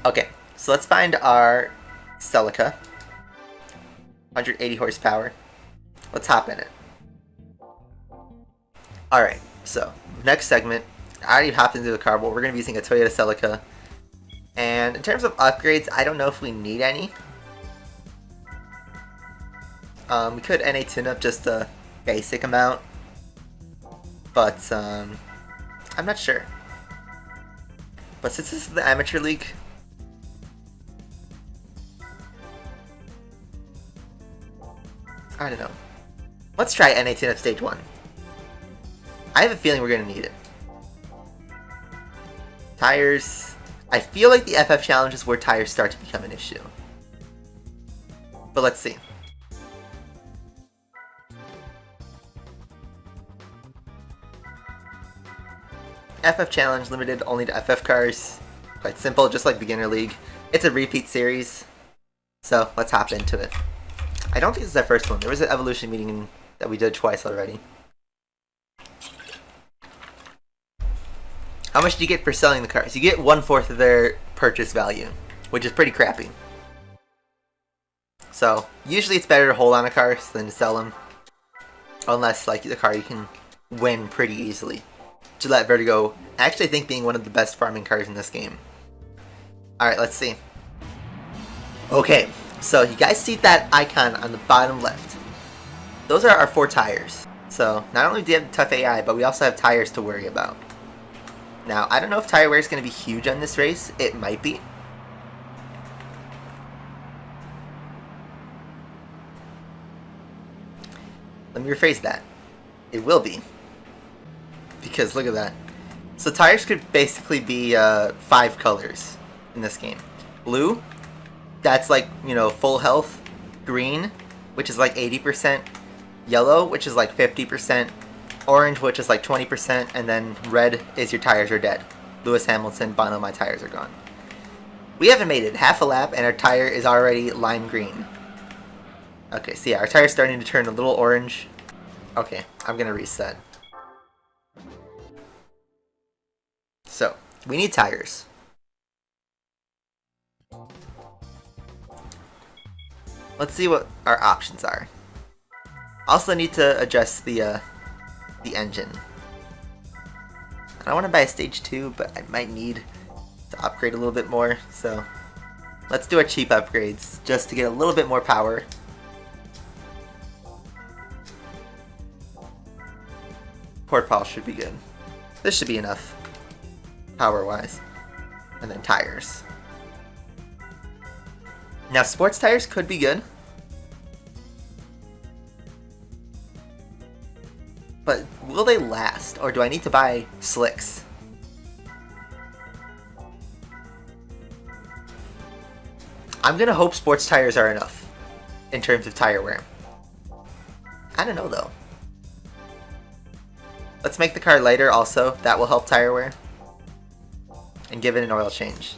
Okay, so let's find our Celica. 180 horsepower. Let's hop in it. Alright, so next segment. I already hopped into the car, but we're going to be using a Toyota Celica. And in terms of upgrades, I don't know if we need any. We could NA tune up just a basic amount. But I'm not sure. But since this is the Amateur League, I don't know. Let's try NA tune up stage 1. I have a feeling we're going to need it. Tires. I feel like the FF challenge is where tires start to become an issue. But let's see. FF challenge limited only to FF cars. Quite simple, just like beginner league. It's a repeat series. So let's hop into it. I don't think this is our first one. There was an evolution meeting that we did twice already. How much do you get for selling the cars? You get 1/4 of their purchase value, which is pretty crappy. So usually it's better to hold on a car than to sell them, unless like the car you can win pretty easily. Gillette Vertigo, I actually think being one of the best farming cars in this game. Alright, let's see. Okay, so you guys see that icon on the bottom left. Those are our 4 tires. So not only do we have tough AI, but we also have tires to worry about. Now, I don't know if tire wear is going to be huge on this race. It might be. Let me rephrase that. It will be. Because look at that. So tires could basically be 5 colors in this game. Blue, that's like, you know, full health. Green, which is like 80%. Yellow, which is like 50%. Orange, which is like 20%. And then red is your tires are dead. Lewis Hamilton, Bono, my tires are gone. We haven't made it half a lap and our tire is already lime green. Okay, so yeah, our tire's starting to turn a little orange. Okay, I'm gonna reset. So, we need tires. Let's see what our options are. Also need to adjust the engine. I want to buy a stage 2, but I might need to upgrade a little bit more, so let's do our cheap upgrades just to get a little bit more power. Port Pal should be good. This should be enough, power-wise. And then tires. Now, sports tires could be good. But will they last, or do I need to buy slicks? I'm gonna hope sports tires are enough in terms of tire wear. I don't know though. Let's make the car lighter also, that will help tire wear. And give it an oil change.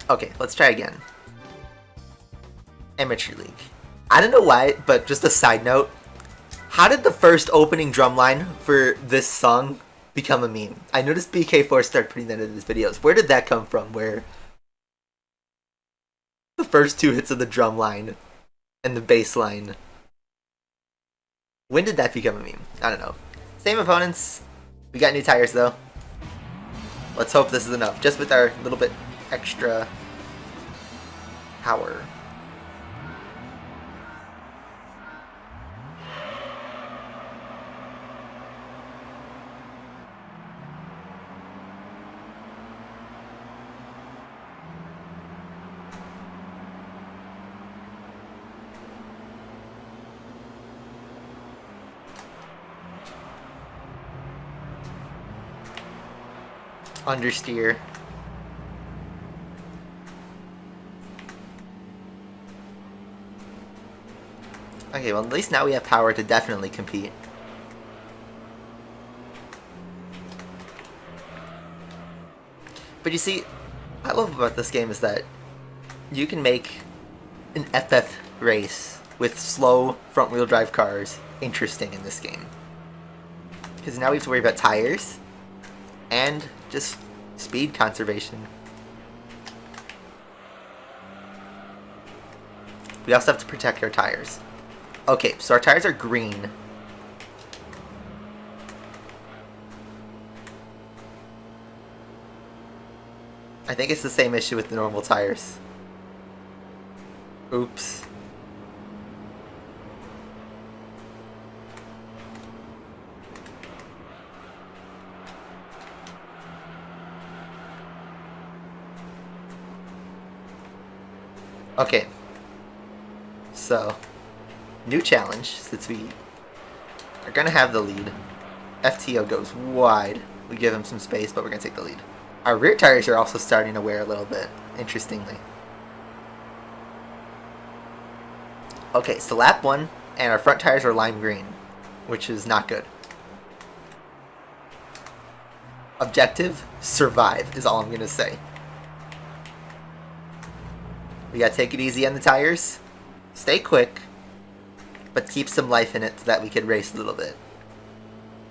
Okay, let's try again. Amateur League. I don't know why, but just a side note. How did the first opening drum line for this song become a meme? I noticed BK4 started putting that in his videos. Where did that come from? Where the first 2 hits of the drum line and the bass line. When did that become a meme? I don't know. Same opponents. We got new tires though. Let's hope this is enough. Just with our little bit extra power. Understeer. Okay, well at least now we have power to definitely compete. But you see, what I love about this game is that you can make an FF race with slow front-wheel drive cars interesting in this game. Because now we have to worry about tires and just speed conservation. We also have to protect our tires. Okay, so our tires are green. I think it's the same issue with the normal tires. Oops. Okay. So, new challenge, since we are going to have the lead. FTO goes wide. We give him some space, but we're going to take the lead. Our rear tires are also starting to wear a little bit, interestingly. Okay, so lap 1, and our front tires are lime green, which is not good. Objective, survive, is all I'm going to say. We got to take it easy on the tires, stay quick, but keep some life in it so that we can race a little bit.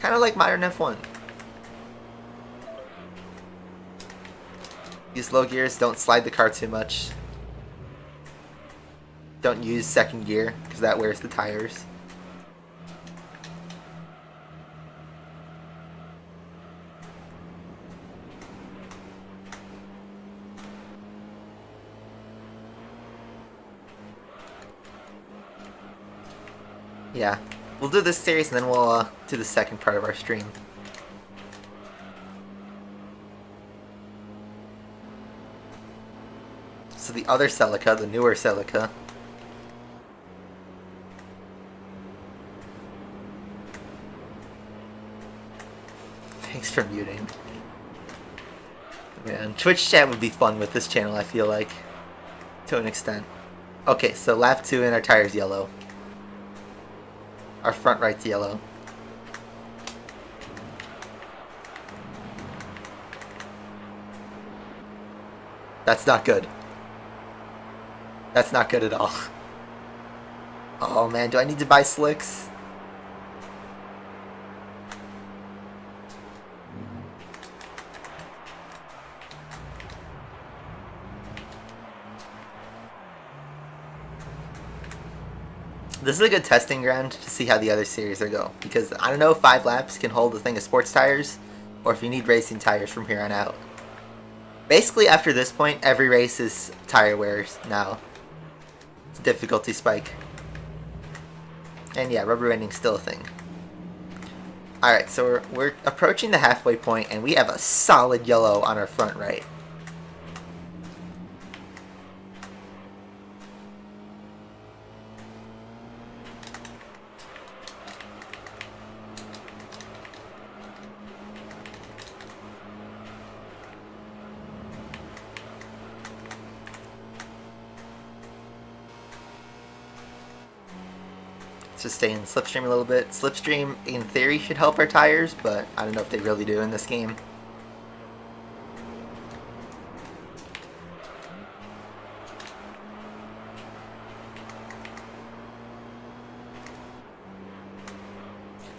Kind of like modern F1. Use low gears, don't slide the car too much. Don't use second gear, because that wears the tires. Yeah, we'll do this series and then we'll do the second part of our stream. So the other Celica, the newer Celica. Thanks for muting. Man, Twitch chat would be fun with this channel, I feel like. To an extent. Okay, so lap 2 and our tire's yellow. Our front right's yellow. That's not good. That's not good at all. Oh man, do I need to buy slicks? This is a good testing ground to see how the other series are go, because I don't know if 5 laps can hold the thing of sports tires, or if you need racing tires from here on out. Basically, after this point, every race is tire wears now. It's a difficulty spike. And yeah, rubber banding's still a thing. Alright, so we're approaching the halfway point, and we have a solid yellow on our front right. Just stay in slipstream a little bit. Slipstream, in theory, should help our tires, but I don't know if they really do in this game.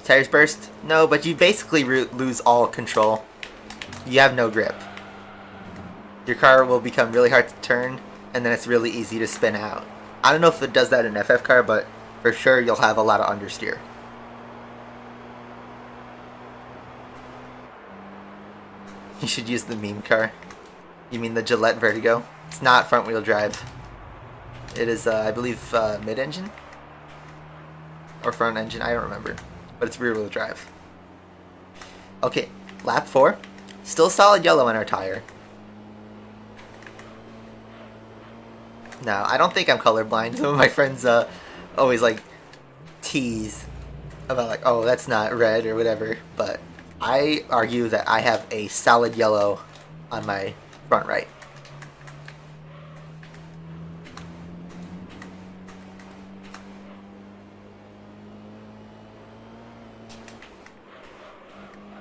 Tires burst? No, but you basically lose all control. You have no grip. Your car will become really hard to turn, and then it's really easy to spin out. I don't know if it does that in an FF car, but for sure you'll have a lot of understeer. You should use the meme car. You mean the Gillette Vertigo? It's not front wheel drive. It is, I believe, mid-engine? Or front engine, I don't remember. But it's rear wheel drive. Okay, lap 4. Still solid yellow on our tire. Now, I don't think I'm colorblind. Some of my friends always like tease about like, oh, that's not red or whatever, but I argue that I have a solid yellow on my front right.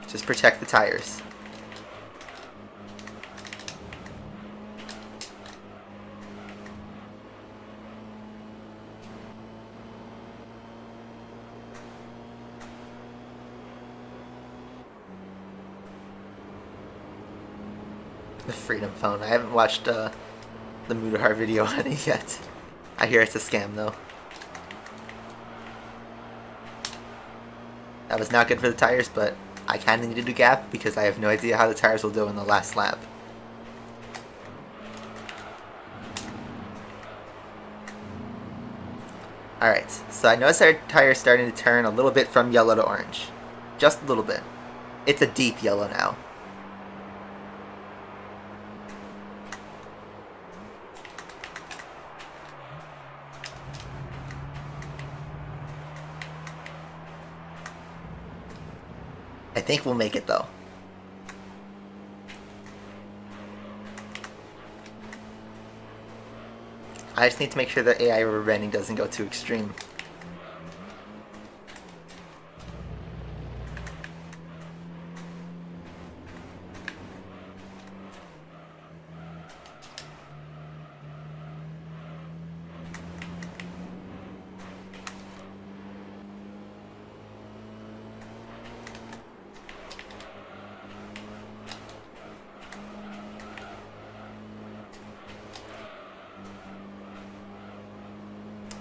Just protect the tires. The Freedom Phone. I haven't watched the Mudahar video on it yet. I hear it's a scam though. That was not good for the tires, but I kind of needed a gap because I have no idea how the tires will do in the last lap. Alright, so I noticed our tire is starting to turn a little bit from yellow to orange. Just a little bit. It's a deep yellow now. I think we'll make it though. I just need to make sure the AI rubber banding doesn't go too extreme.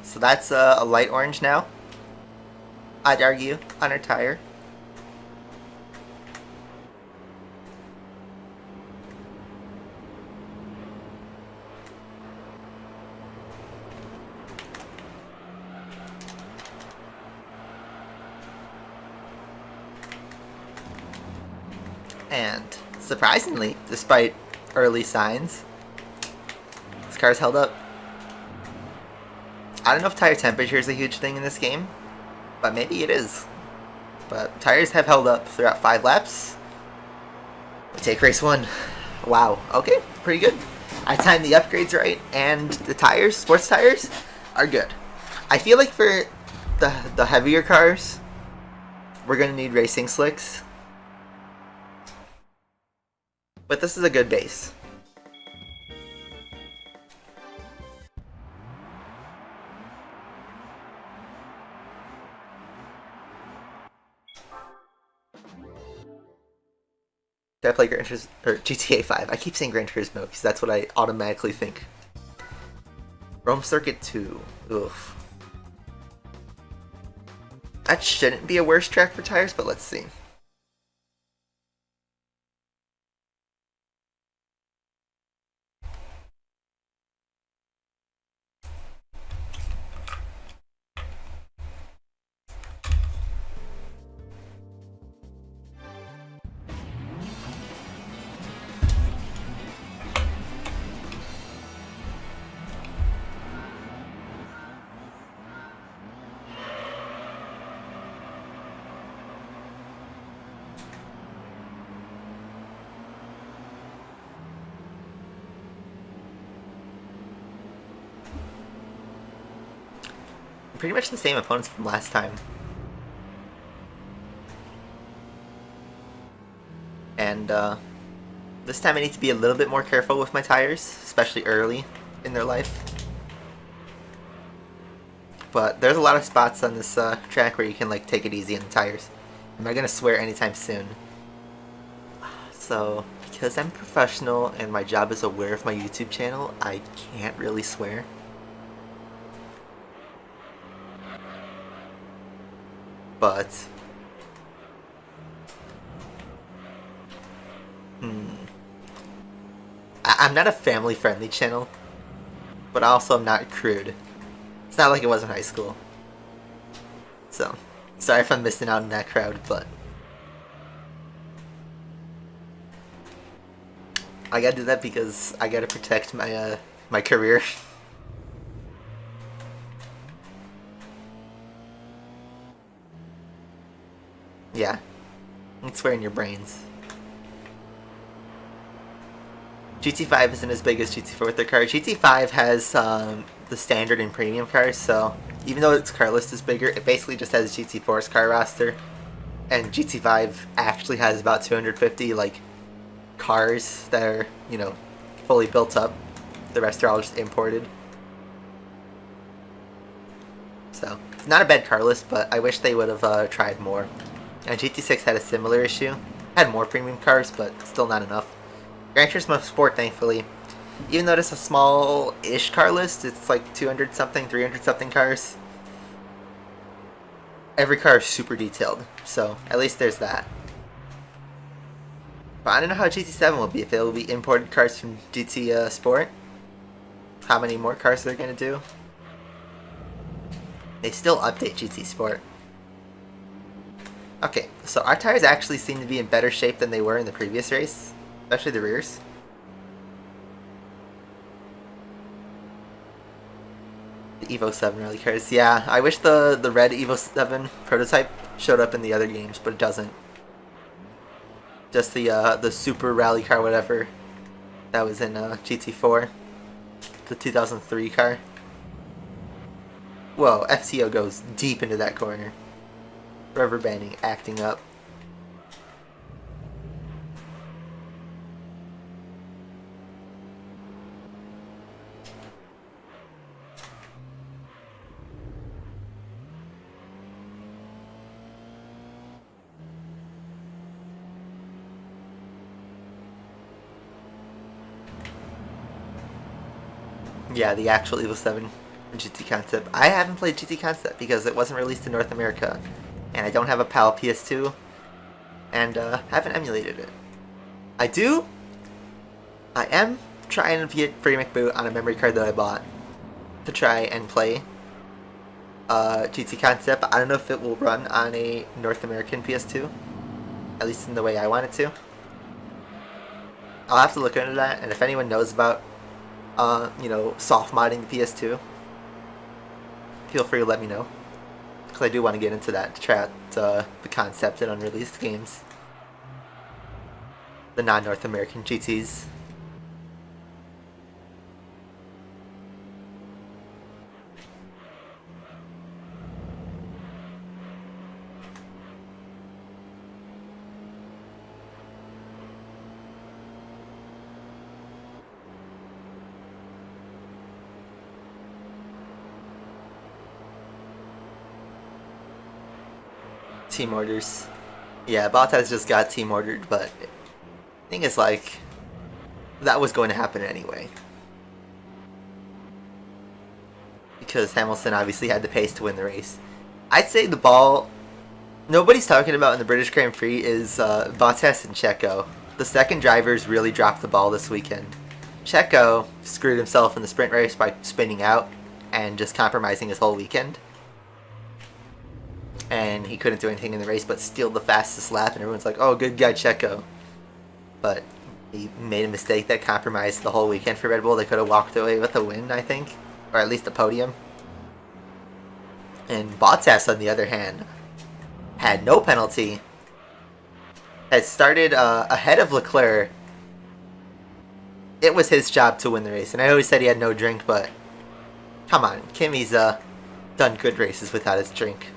So that's a light orange now, I'd argue, on our tire. And surprisingly, despite early signs, this car's held up. I don't know if tire temperature is a huge thing in this game, but maybe it is. But tires have held up throughout 5 laps. We take race 1. Wow, okay, pretty good. I timed the upgrades right, and the tires, sports tires, are good. I feel like for the heavier cars, we're going to need racing slicks. But this is a good base. Did I play Gran Turismo, or GTA 5? I keep saying Gran Turismo because that's what I automatically think. Rome Circuit 2. Oof. That shouldn't be a worse track for tires, but let's see. Pretty much the same opponents from last time. And this time I need to be a little bit more careful with my tires, especially early in their life. But there's a lot of spots on this track where you can like take it easy on the tires. I'm not gonna swear anytime soon. So, because I'm professional and my job is aware of my YouTube channel, I can't really swear. But I'm not a family-friendly channel, but also I'm not crude. It's not like it was in high school. So, sorry if I'm missing out on that crowd, but I gotta do that because I gotta protect my my career. Yeah, it's swear in your brains. GT5 isn't as big as GT4 with their car. GT5 has the standard and premium cars, so even though its car list is bigger, it basically just has GT4's car roster. And GT5 actually has about 250 like cars that are, you know, fully built up. The rest are all just imported. So, not a bad car list, but I wish they would have tried more. And GT6 had a similar issue. Had more premium cars, but still not enough. Gran Turismo Sport, thankfully, even though it's a small-ish car list, it's like 200 something, 300 something cars. Every car is super detailed, so at least there's that. But I don't know how GT7 will be, if it will be imported cars from GT Sport. How many more cars they're going to do. They still update GT Sport. Okay, so our tires actually seem to be in better shape than they were in the previous race, especially the rears. The Evo 7 rally cars. Yeah, I wish the red Evo 7 prototype showed up in the other games, but it doesn't. Just the super rally car, whatever, that was in GT4, the 2003 car. Whoa, FCO goes deep into that corner. Rubber banding acting up. Yeah, the actual Evo 7 GT Concept. I haven't played GT Concept because it wasn't released in North America, and I don't have a PAL PS2, and haven't emulated it. I am trying to get Free McBoot on a memory card that I bought to try and play GT Concept. I don't know if it will run on a North American PS2, at least in the way I want it to. I'll have to look into that, and if anyone knows about you know, soft modding the PS2, feel free to let me know, because I do want to get into that to try out the concept in unreleased games, the non-North American GTs. Team orders. Yeah, Bottas just got team ordered, but the thing is, like, that was going to happen anyway. Because Hamilton obviously had the pace to win the race. I'd say the ball nobody's talking about in the British Grand Prix is Bottas and Checo. The second drivers really dropped the ball this weekend. Checo screwed himself in the sprint race by spinning out and just compromising his whole weekend. And he couldn't do anything in the race but steal the fastest lap, and everyone's like, oh, good guy Checo. But he made a mistake that compromised the whole weekend for Red Bull. They could have walked away with a win, I think, or at least a podium. And Bottas, on the other hand, had no penalty, had started ahead of Leclerc. It was his job to win the race, and I always said he had no drink, but come on, Kimi's done good races without his drink.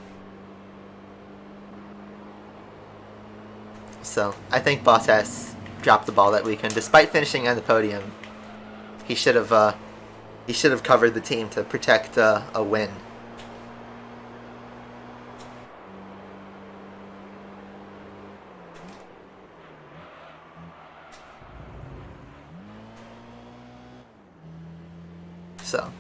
So I think Bottas dropped the ball that weekend, despite finishing on the podium. He should have covered the team to protect a win. So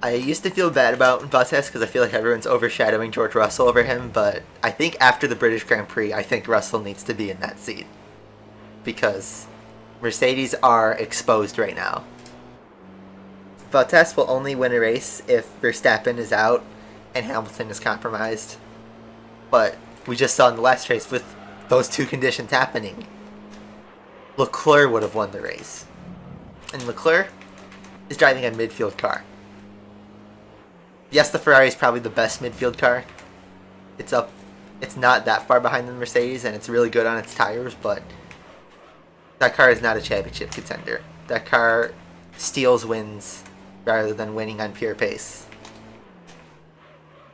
I used to feel bad about Bottas because I feel like everyone's overshadowing George Russell over him, but I think after the British Grand Prix, I think Russell needs to be in that seat. Because Mercedes are exposed right now. Bottas will only win a race if Verstappen is out and Hamilton is compromised. But we just saw in the last race, with those two conditions happening, Leclerc would have won the race. And Leclerc is driving a midfield car. Yes, the Ferrari is probably the best midfield car. It's not that far behind the Mercedes, and it's really good on its tires, but that car is not a championship contender. That car steals wins rather than winning on pure pace.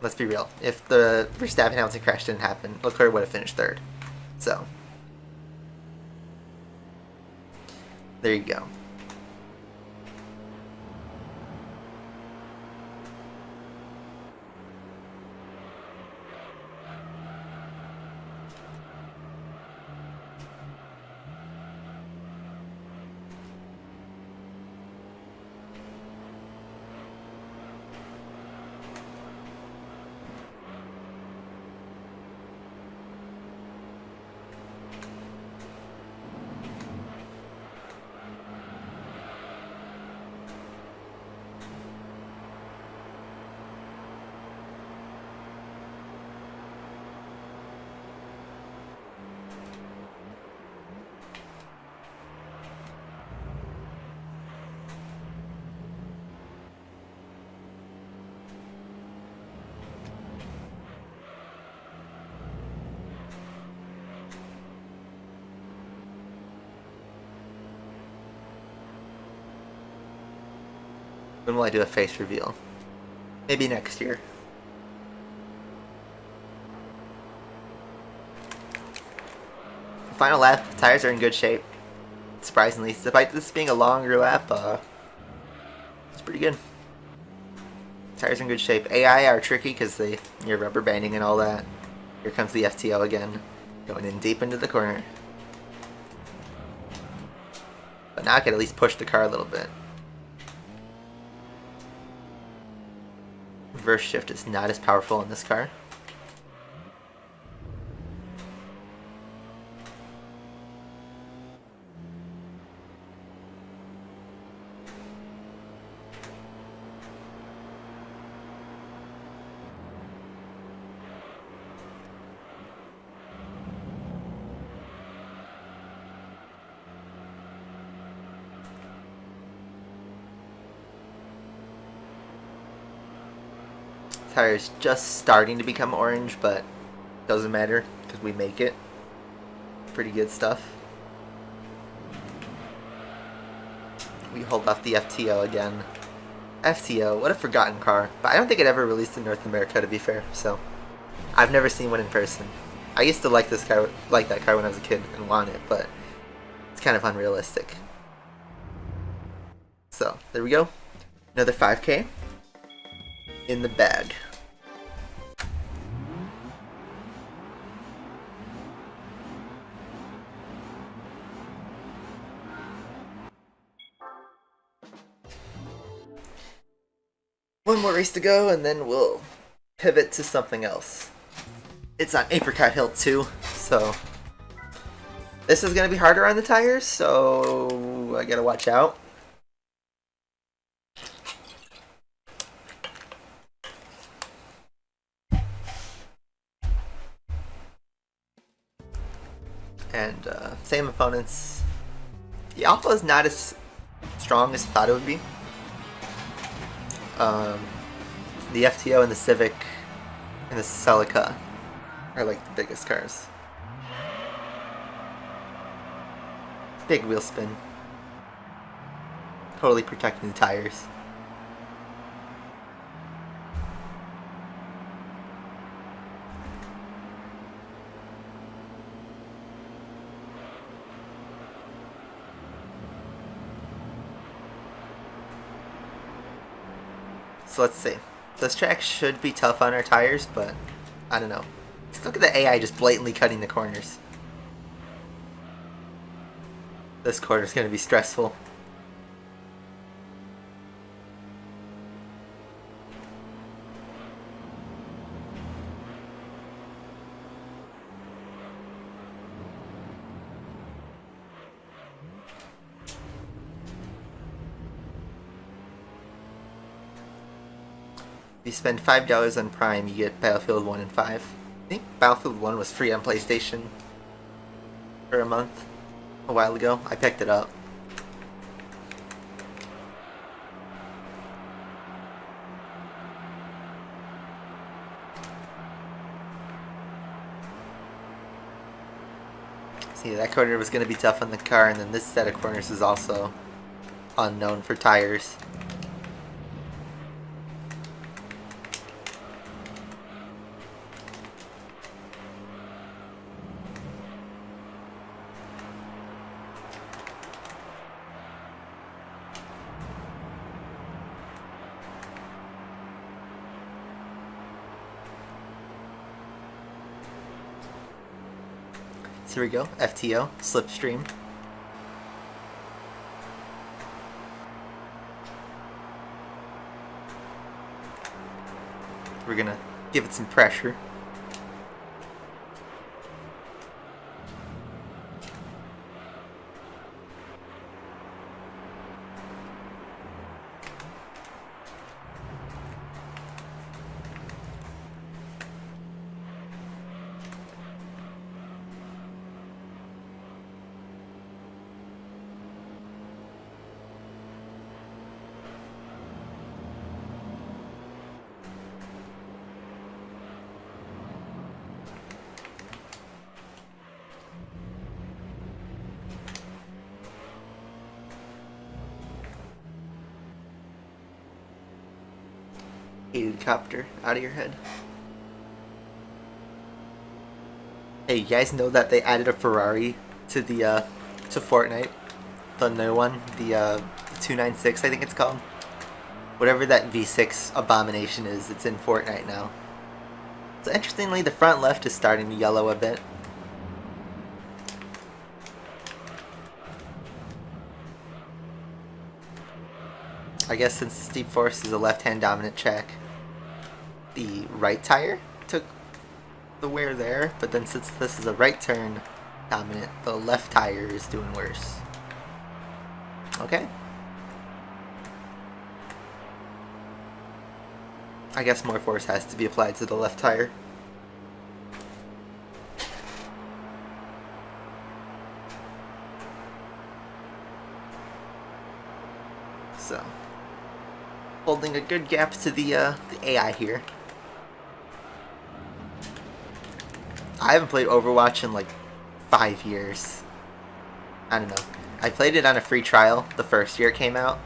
Let's be real. If the Verstappen-Hamilton crash didn't happen, Leclerc would have finished third. So, there you go. When will I do a face reveal? Maybe next year. Final lap, tires are in good shape. Surprisingly, despite this being a longer lap, it's pretty good. Tires are in good shape. AI are tricky because you're rubber banding and all that. Here comes the FTO again, going in deep into the corner. But now I can at least push the car a little bit. Reverse shift is not as powerful in this car. Tire's just starting to become orange, but doesn't matter because we make it. Pretty good stuff. We hold off the FTO again. FTO, what a forgotten car. But I don't think it ever released in North America, to be fair. So I've never seen one in person. I used to like this car, like that car when I was a kid and want it, but it's kind of unrealistic. So there we go. Another 5K in the bag. One more race to go, and then we'll pivot to something else. It's on Apricot Hill 2, so this is going to be harder on the tires, so I gotta watch out. And same opponents. The Alpha is not as strong as I thought it would be. The FTO and the Civic and the Celica are like the biggest cars. Big wheel spin. Totally protecting the tires. So let's see. This track should be tough on our tires, but I don't know. Let's look at the AI just blatantly cutting the corners. This corner's going to be stressful. If you spend $5 on Prime, you get Battlefield 1 and 5. I think Battlefield 1 was free on PlayStation for a month a while ago. I picked it up. See, that corner was going to be tough on the car, and then this set of corners is also unknown for tires. So here we go, FTO, Slipstream. We're gonna give it some pressure. Heated copter out of your head. Hey, you guys know that they added a Ferrari to the to Fortnite, the new one, the 296 I think it's called. Whatever that V6 abomination is, it's in Fortnite now. So interestingly, the front left is starting to yellow a bit. I guess since Steep Forest is a left-hand dominant track, the right tire took the wear there, but then since this is a right turn dominant, the left tire is doing worse. Okay. I guess more force has to be applied to the left tire. So, holding a good gap to the AI here. I haven't played Overwatch in like 5 years. I don't know. I played it on a free trial the first year it came out,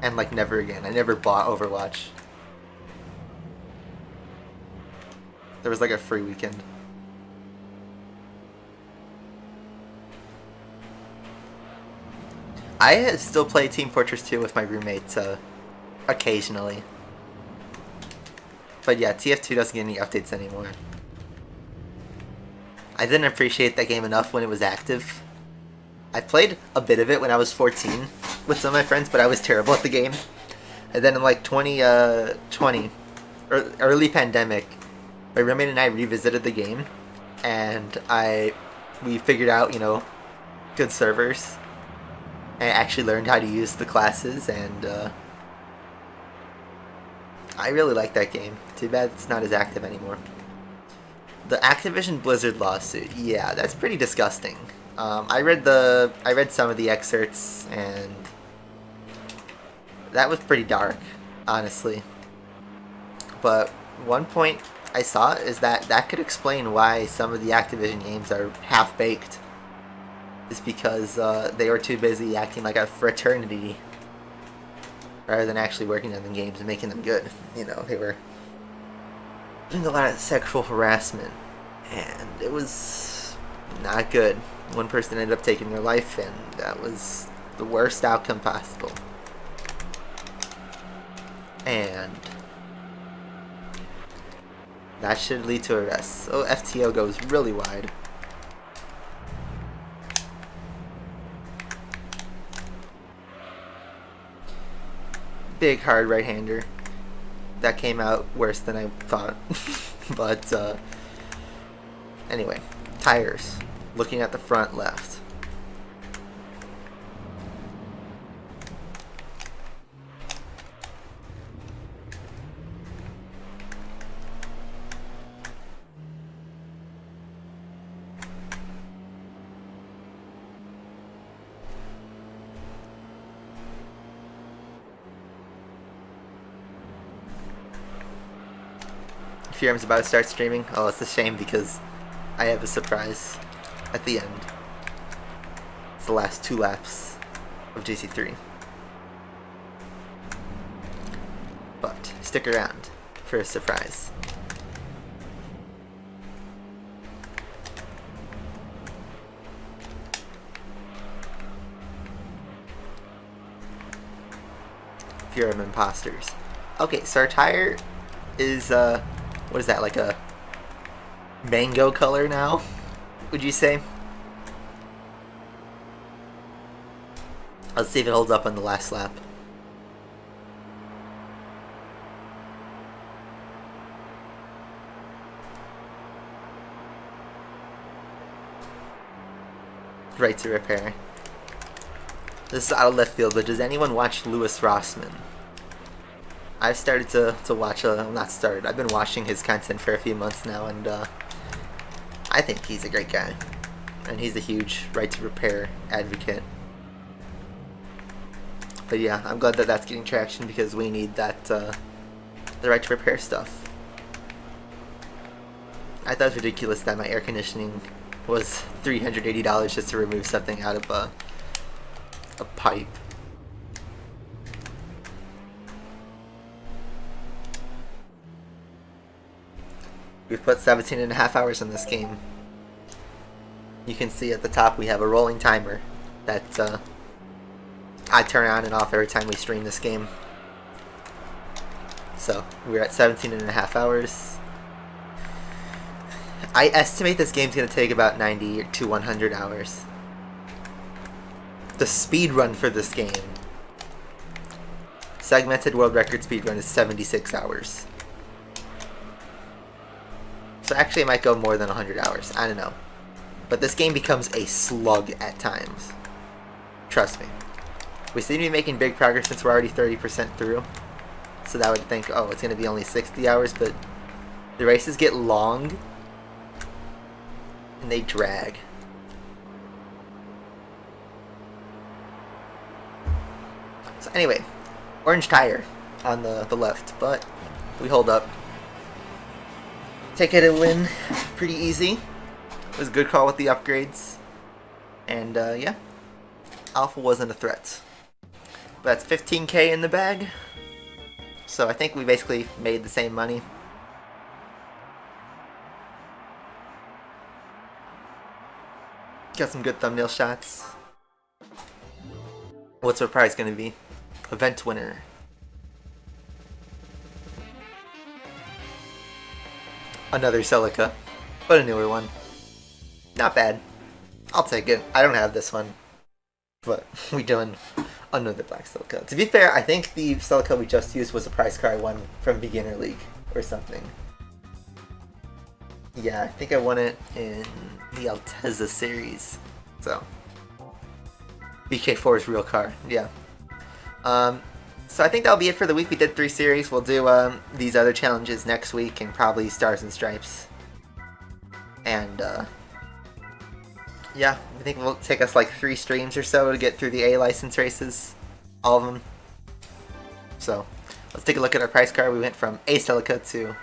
and like never again. I never bought Overwatch. There was like a free weekend. I still play Team Fortress 2 with my roommates occasionally. But yeah, TF2 doesn't get any updates anymore. I didn't appreciate that game enough when it was active. I played a bit of it when I was 14 with some of my friends, but I was terrible at the game. And then in like 2020, early pandemic, my roommate and I revisited the game, and we figured out, you know, good servers. I actually learned how to use the classes, and I really like that game. Too bad it's not as active anymore. The Activision Blizzard lawsuit, yeah, that's pretty disgusting. I read some of the excerpts, and that was pretty dark, honestly. But one point I saw is that could explain why some of the Activision games are half-baked. Is because they were too busy acting like a fraternity rather than actually working on the games and making them good. You know, they were doing a lot of sexual harassment, and it was not good. One person ended up taking their life, and that was the worst outcome possible. And that should lead to arrests. So FTO goes really wide. Big hard right-hander. That came out worse than I thought. But anyway, tires. Looking at the front left. Firm's about to start streaming. Oh, it's a shame because I have a surprise at the end. It's the last 2 laps of GC3. But stick around for a surprise. Fear of imposters. Okay, so our tire is what is that, like a mango color now, would you say? Let's see if it holds up on the last lap. Right to repair. This is out of left field, but does anyone watch Louis Rossman? I've started to watch, not started, I've been watching his content for a few months now, and I think he's a great guy. And he's a huge right to repair advocate. But yeah, I'm glad that that's getting traction because we need that, the right to repair stuff. I thought it was ridiculous that my air conditioning was $380 just to remove something out of a pipe. We've put 17.5 hours in this game. You can see at the top we have a rolling timer that I turn on and off every time we stream this game. So we're at 17.5 hours. I estimate this game's going to take about 90 to 100 hours. The speed run for this game, segmented world record speed run, is 76 hours. So actually it might go more than 100 hours. I don't know. But this game becomes a slug at times. Trust me. We seem to be making big progress since we're already 30% through. So that would think, oh, it's going to be only 60 hours, but the races get long and they drag. So anyway, orange tire on the left, but we hold up. Take it a win, pretty easy. It was a good call with the upgrades. And yeah, Alpha wasn't a threat. But that's 15k in the bag. So I think we basically made the same money. Got some good thumbnail shots. What's our prize going to be? Event winner. Another Celica, but a newer one. Not bad. I'll take it. I don't have this one, but we doing another black Celica. To be fair, I think the Celica we just used was a prize car I won from Beginner League or something. Yeah, I think I won it in the Altezza series. So BK4's real car. Yeah. So I think that'll be it for the week. We did 3 series. We'll do these other challenges next week and probably Stars and Stripes. And yeah, I think it'll take us like 3 streams or so to get through the A license races. All of them. So let's take a look at our price card. We went from A Celica to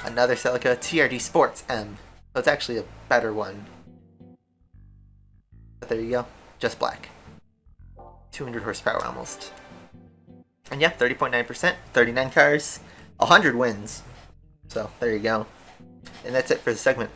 another Celica, TRD Sports M. So it's actually a better one. But there you go. Just black. 200 horsepower almost. And yeah, 30.9%, 39 cars, 100 wins. So there you go. And that's it for the segment.